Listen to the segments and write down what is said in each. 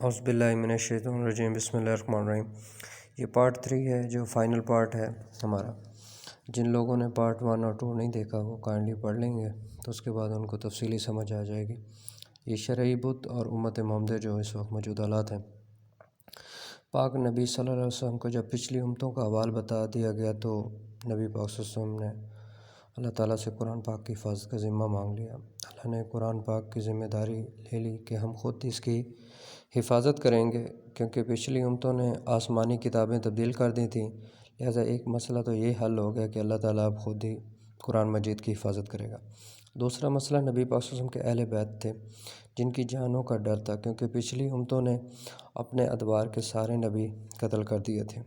اعوذ باللہ من الشیطان الرجیم، بسم اللہ الرحمن الرحیم۔ یہ پارٹ 3 ہے جو فائنل پارٹ ہے ہمارا۔ جن لوگوں نے پارٹ 1 اور 2 نہیں دیکھا وہ کائنڈلی پڑھ لیں گے تو اس کے بعد ان کو تفصیلی سمجھ آ جائے گی۔ یہ شرعی بت اور امت محمدیہ جو اس وقت موجود حالات ہیں۔ پاک نبی صلی اللہ علیہ وسلم کو جب پچھلی امتوں کا احوال بتا دیا گیا تو نبی پاک صلی اللہ علیہ وسلم نے اللہ تعالیٰ سے قرآن پاک کی حفاظت کا ذمہ مانگ لیا۔ اللہ نے قرآن پاک کی ذمہ داری لے لی کہ ہم خود اس کی حفاظت کریں گے، کیونکہ پچھلی امتوں نے آسمانی کتابیں تبدیل کر دی تھیں، لہٰذا ایک مسئلہ تو یہ حل ہو گیا کہ اللہ تعالیٰ اب خود ہی قرآن مجید کی حفاظت کرے گا۔ دوسرا مسئلہ نبی پاک صلی اللہ علیہ وسلم کے اہل بیت تھے جن کی جانوں کا ڈر تھا، کیونکہ پچھلی امتوں نے اپنے ادوار کے سارے نبی قتل کر دیے تھے۔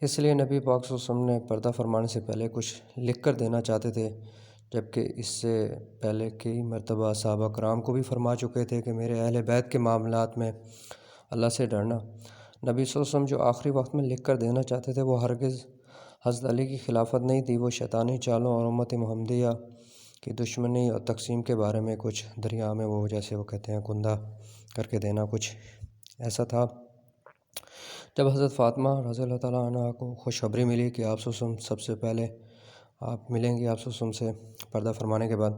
اس لیے نبی پاک صلی اللہ علیہ وسلم نے پردہ فرمانے سے پہلے کچھ لکھ کر دینا چاہتے تھے، جبکہ اس سے پہلے کئی مرتبہ صحابہ کرام کو بھی فرما چکے تھے کہ میرے اہل بیت کے معاملات میں اللہ سے ڈرنا۔ نبی صلی اللہ علیہ وسلم جو آخری وقت میں لکھ کر دینا چاہتے تھے وہ ہرگز حضرت علی کی خلافت نہیں تھی، وہ شیطانی چالوں اور امت محمدیہ کی دشمنی اور تقسیم کے بارے میں کچھ دریا میں وہ جیسے وہ کہتے ہیں کندہ کر کے دینا، کچھ ایسا تھا۔ جب حضرت فاطمہ رضی اللہ تعالیٰ عنہ کو خوشخبری ملی کہ آپ صلی اللہ علیہ وسلم سب سے پہلے آپ ملیں گے آپ صلی اللہ علیہ وسلم سے پردہ فرمانے کے بعد،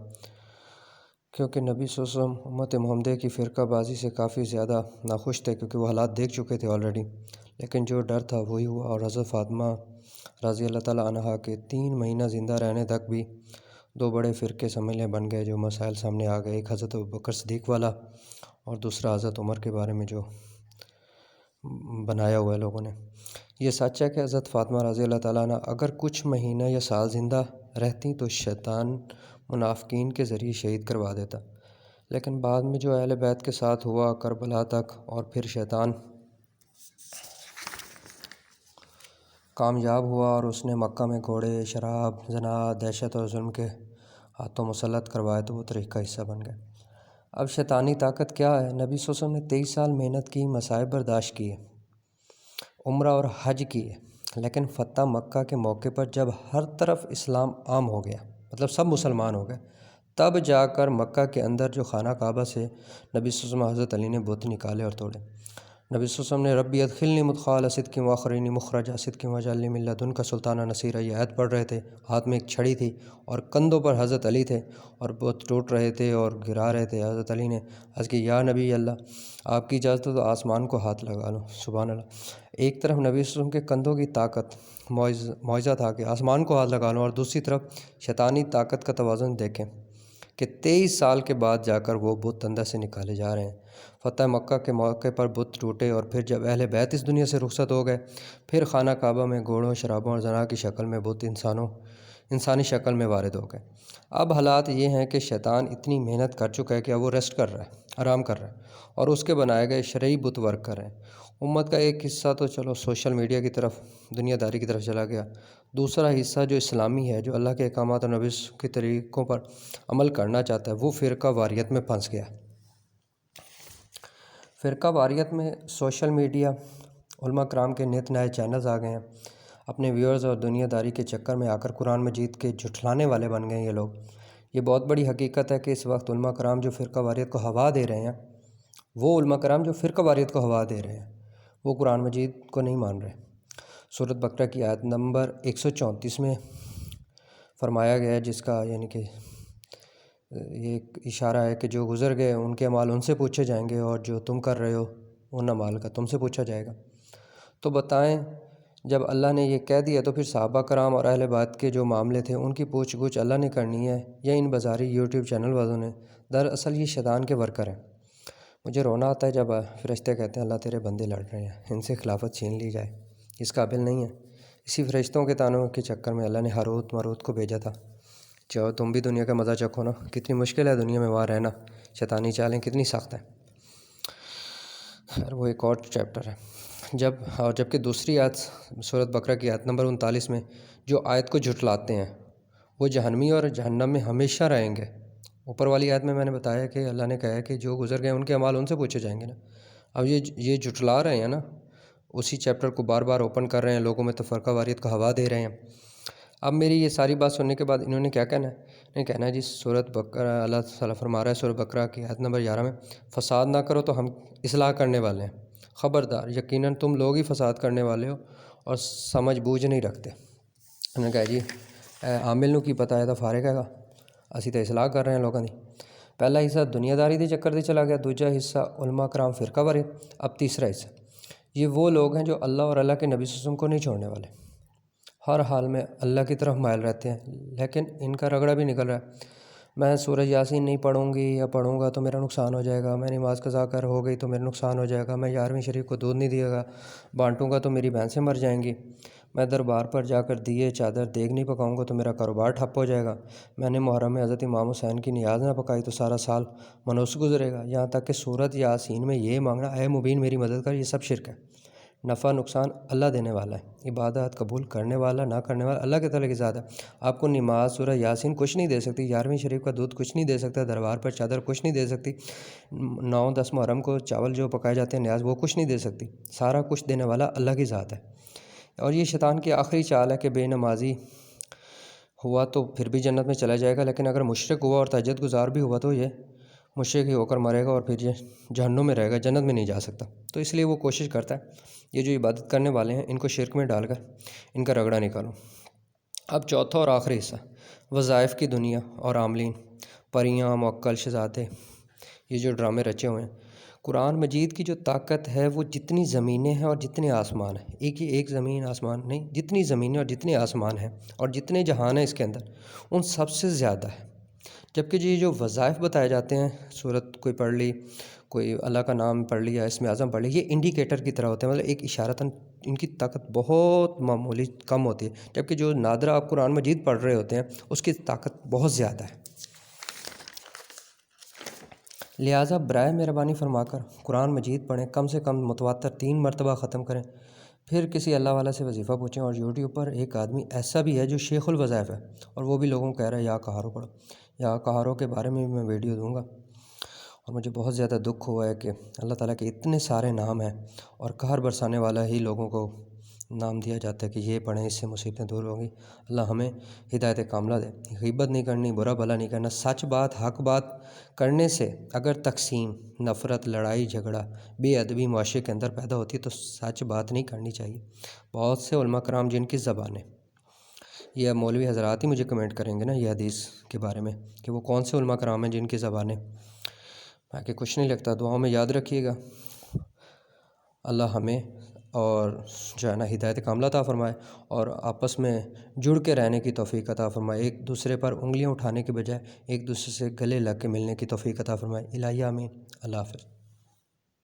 کیونکہ نبی صلی اللہ علیہ وسلم امت محمدیہ کی فرقہ بازی سے کافی زیادہ ناخوش تھے، کیونکہ وہ حالات دیکھ چکے تھے آلریڈی، لیکن جو ڈر تھا وہی ہوا، اور حضرت فاطمہ رضی اللہ تعالیٰ عنہ کے 3 مہینہ زندہ رہنے تک بھی 2 بڑے فرقے سمجھ لیں بن گئے جو مسائل سامنے آ گئے، ایک حضرت ابوبکر صدیق والا اور دوسرا حضرت عمر کے بارے میں جو بنایا ہوا ہے لوگوں نے۔ یہ سچ ہے کہ حضرت فاطمہ رضی اللہ تعالیٰ عنہ اگر کچھ مہینہ یا سال زندہ رہتی تو شیطان منافقین کے ذریعے شہید کروا دیتا، لیکن بعد میں جو اہل بیت کے ساتھ ہوا کربلا تک، اور پھر شیطان کامیاب ہوا اور اس نے مکہ میں گھوڑے، شراب، زنا، دہشت اور ظلم کے ہاتھوں مسلط کروائے تو وہ تاریخ کا حصہ بن گئے۔ اب شیطانی طاقت کیا ہے؟ نبی صلی اللہ علیہ وسلم نے 23 سال محنت کی، مصائب برداشت کیے، عمرہ اور حج کیے، لیکن فتح مکہ کے موقع پر جب ہر طرف اسلام عام ہو گیا، مطلب سب مسلمان ہو گئے، تب جا کر مکہ کے اندر جو خانہ کعبہ سے نبی صلی اللہ علیہ وسلم حضرت علی نے بت نکالے اور توڑے۔ نبی صلی اللہ علیہ وسلم نے ربی ادخلنی مدخال صدق واخرجنی مخرج صدق واجعلنی من لدنک سلطانا نصیرا، یہ آیت پڑھ رہے تھے، ہاتھ میں ایک چھڑی تھی اور کندھوں پر حضرت علی تھے اور بت ٹوٹ رہے تھے اور گرا رہے تھے۔ حضرت علی نے عرض کی یا نبی اللہ، آپ کی اجازت ہو تو آسمان کو ہاتھ لگا لو۔ سبحان اللہ۔ ایک طرف نبی صلی اللہ علیہ وسلم کے کندھوں کی طاقت معجزہ تھا کہ آسمان کو ہاتھ لگا لو، اور دوسری طرف شیطانی طاقت کا توازن دیکھیں کہ 23 سال کے بعد جا کر وہ بت اندر سے نکالے جا رہے ہیں۔ فتح مکہ کے موقع پر بت ٹوٹے، اور پھر جب اہل بیت اس دنیا سے رخصت ہو گئے، پھر خانہ کعبہ میں گھوڑوں، شرابوں اور زنا کی شکل میں بت انسانی شکل میں وارد ہو گئے۔ اب حالات یہ ہیں کہ شیطان اتنی محنت کر چکا ہے کہ اب وہ ریسٹ کر رہا ہے، آرام کر رہا ہے، اور اس کے بنائے گئے شرعی بت ورک کر رہے ہیں۔ امت کا ایک حصہ تو چلو سوشل میڈیا کی طرف، دنیا داری کی طرف چلا گیا، دوسرا حصہ جو اسلامی ہے، جو اللہ کے احکامات اور نبی کے طریقوں پر عمل کرنا چاہتا ہے، وہ فرقہ واریت میں پھنس گیا۔ فرقہ واریت میں سوشل میڈیا، علماء کرام کے نت نئے چینلز آ گئے ہیں، اپنے ویورز اور دنیا داری کے چکر میں آ کر قرآن مجید کے جھٹلانے والے بن گئے ہیں یہ لوگ۔ یہ بہت بڑی حقیقت ہے کہ اس وقت علماء کرام جو فرقہ واریت کو ہوا دے رہے ہیں، وہ علماء کرام جو فرقہ واریت کو ہوا دے رہے ہیں وہ قرآن مجید کو نہیں مان رہے۔ سورۃ بقرہ کی آیت نمبر 134 میں فرمایا گیا ہے، جس کا یعنی کہ یہ ایک اشارہ ہے کہ جو گزر گئے ان کے اعمال ان سے پوچھے جائیں گے، اور جو تم کر رہے ہو ان اعمال کا تم سے پوچھا جائے گا۔ تو بتائیں، جب اللہ نے یہ کہہ دیا تو پھر صحابہ کرام اور اہل بیت کے جو معاملے تھے ان کی پوچھ گچھ اللہ نے کرنی ہے یا ان بازاری یوٹیوب چینل والوں نے؟ دراصل یہ شیطان کے ورکر ہیں۔ مجھے رونا آتا ہے جب فرشتے کہتے ہیں اللہ تیرے بندے لڑ رہے ہیں، ان سے خلافت چھین لی جائے، اس قابل نہیں ہے۔ اسی فرشتوں کے تانوں کے چکر میں اللہ نے ہاروت ماروت کو بھیجا تھا، چاہو تم بھی دنیا کا مزہ چکھو نا، کتنی مشکل ہے دنیا میں وہاں رہنا، شیطانی چالیں کتنی سخت ہیں۔ خیر وہ ایک اور چیپٹر ہے۔ جبکہ دوسری آیت سورۃ بقرہ کی آیت نمبر 39 میں جو آیت کو جھٹلاتے ہیں وہ جہنمی اور جہنم میں ہمیشہ رہیں گے۔ اوپر والی آیت میں نے بتایا کہ اللہ نے کہا ہے کہ جو گزر گئے ان کے اعمال ان سے پوچھے جائیں گے نا۔ اب یہ جھٹلا رہے ہیں نا، اسی چیپٹر کو بار بار اوپن کر رہے ہیں، لوگوں میں تفرقہ واریت کا ہوا دے رہے ہیں۔ اب میری یہ ساری بات سننے کے بعد انہوں نے کیا کہنا ہے؟ انہیں کہنا ہے جی سورۃ بقرہ، اللہ تعالیٰ فرما رہا ہے سورۃ بقرہ کی آیت نمبر 11 میں، فساد نہ کرو تو ہم اصلاح کرنے والے ہیں، خبردار یقیناً تم لوگ ہی فساد کرنے والے ہو اور سمجھ بوجھ نہیں رکھتے۔ انہوں نے کہا جی عامل نو کی پتہ ہے تو فارغ ہے گا، اسی تو اصلاح کر رہے ہیں لوگوں کی۔ پہلا حصہ دنیا داری دے چکر دے چلا گیا، دوجا حصہ علماء کرام فرقہ بارے، اب تیسرا حصہ یہ وہ لوگ ہیں جو اللہ اور اللہ کے نبی صلی اللہ علیہ وسلم کو نہیں چھوڑنے والے، ہر حال میں اللہ کی طرف مائل رہتے ہیں، لیکن ان کا رگڑا بھی نکل رہا ہے۔ میں سورہ یاسین نہیں پڑھوں گی یا پڑھوں گا تو میرا نقصان ہو جائے گا، میں نماز قضا کر ہو گئی تو میرا نقصان ہو جائے گا، میں 11ویں شریف کو دودھ نہیں دیا گا بانٹوں گا تو میری بھینسیں مر جائیں گی، میں دربار پر جا کر دیے چادر دیگ نہیں پکاؤں گا تو میرا کاروبار ٹھپ ہو جائے گا، میں نے محرم میں حضرت امام حسین کی نیاز نہ پکائی تو سارا سال منحوس گزرے گا، یہاں تک کہ سورۃ یاسین میں یہ مانگنا اے مبین میری مدد کر، یہ سب شرک ہے۔ نفع نقصان اللہ دینے والا ہے، عبادت قبول کرنے والا نہ کرنے والا اللہ کے تعالیٰ کی ذات ہے۔ آپ کو نماز سورہ یاسین کچھ نہیں دے سکتی، 11ویں شریف کا دودھ کچھ نہیں دے سکتا، دربار پر چادر کچھ نہیں دے سکتی، 9-10 محرم کو چاول جو پکائے جاتے ہیں نیاز وہ کچھ نہیں دے سکتی، سارا کچھ دینے والا اللہ کی ذات ہے۔ اور یہ شیطان کی آخری چال ہے کہ بے نمازی ہوا تو پھر بھی جنت میں چلا جائے گا، لیکن اگر مشرک ہوا اور تہجد گزار بھی ہوا تو یہ مشرک ہی ہو کر مرے گا اور پھر یہ جہنم میں رہے گا، جنت میں نہیں جا سکتا۔ تو اس لیے وہ کوشش کرتا ہے یہ جو عبادت کرنے والے ہیں ان کو شرک میں ڈال کر ان کا رگڑا نکالو۔ اب چوتھا اور آخری حصہ وظائف کی دنیا اور عاملین، پریاں، موکل، شہزادے، یہ جو ڈرامے رچے ہوئے ہیں۔ قرآن مجید کی جو طاقت ہے وہ جتنی زمینیں ہیں اور جتنے آسمان ہیں، ایک زمین آسمان نہیں، جتنی زمینیں اور جتنے آسمان ہیں اور جتنے جہان ہیں اس کے اندر ان سب سے زیادہ ہے۔ جبکہ یہ جو وظائف بتائے جاتے ہیں، سورت کوئی پڑھ لی، کوئی اللہ کا نام پڑھ لیا، اسم اعظم پڑھ لی، یہ انڈیکیٹر کی طرح ہوتے ہیں، مطلب ایک اشارتاً ان کی طاقت بہت معمولی کم ہوتی ہے، جبکہ جو نادرہ آپ قرآن مجید پڑھ رہے ہوتے ہیں اس کی طاقت بہت زیادہ ہے۔ لہٰذا برائے مہربانی فرما کر قرآن مجید پڑھیں، کم سے کم متواتر 3 مرتبہ ختم کریں، پھر کسی اللہ والا سے وظیفہ پوچھیں۔ اور یوٹیوب پر ایک آدمی ایسا بھی ہے جو شیخ الوظائف ہے اور وہ بھی لوگوں کو کہہ رہا ہے یا کہارو پڑھو، یا کہارو کے بارے میں بھی میں ویڈیو دوں گا۔ اور مجھے بہت زیادہ دکھ ہوا ہے کہ اللہ تعالیٰ کے اتنے سارے نام ہیں اور قہر برسانے والا ہی لوگوں کو نام دیا جاتا ہے کہ یہ پڑھیں اس سے مصیبتیں دور ہوں گی۔ اللہ ہمیں ہدایت کاملہ دے، غیبت نہیں کرنی، برا بھلا نہیں کرنا، سچ بات حق بات کرنے سے اگر تقسیم، نفرت، لڑائی جھگڑا، بے ادبی معاشرے کے اندر پیدا ہوتی ہے تو سچ بات نہیں کرنی چاہیے۔ بہت سے علماء کرام جن کی زبانیں، یہ مولوی حضرات ہی مجھے کمنٹ کریں گے نا یہ حدیث کے بارے میں کہ وہ کون سے علماء کرام ہیں جن کی زبانیں، باقی کچھ نہیں لگتا۔ دعاؤں میں یاد رکھیے گا، اللہ ہمیں اور جو ہے نا ہدایت کاملہ عطا فرمائے اور آپس میں جڑ کے رہنے کی توفیق عطا فرمائے، ایک دوسرے پر انگلیاں اٹھانے کے بجائے ایک دوسرے سے گلے لگ کے ملنے کی توفیق عطا فرمائے۔ الہی آمین۔ اللہ حافظ۔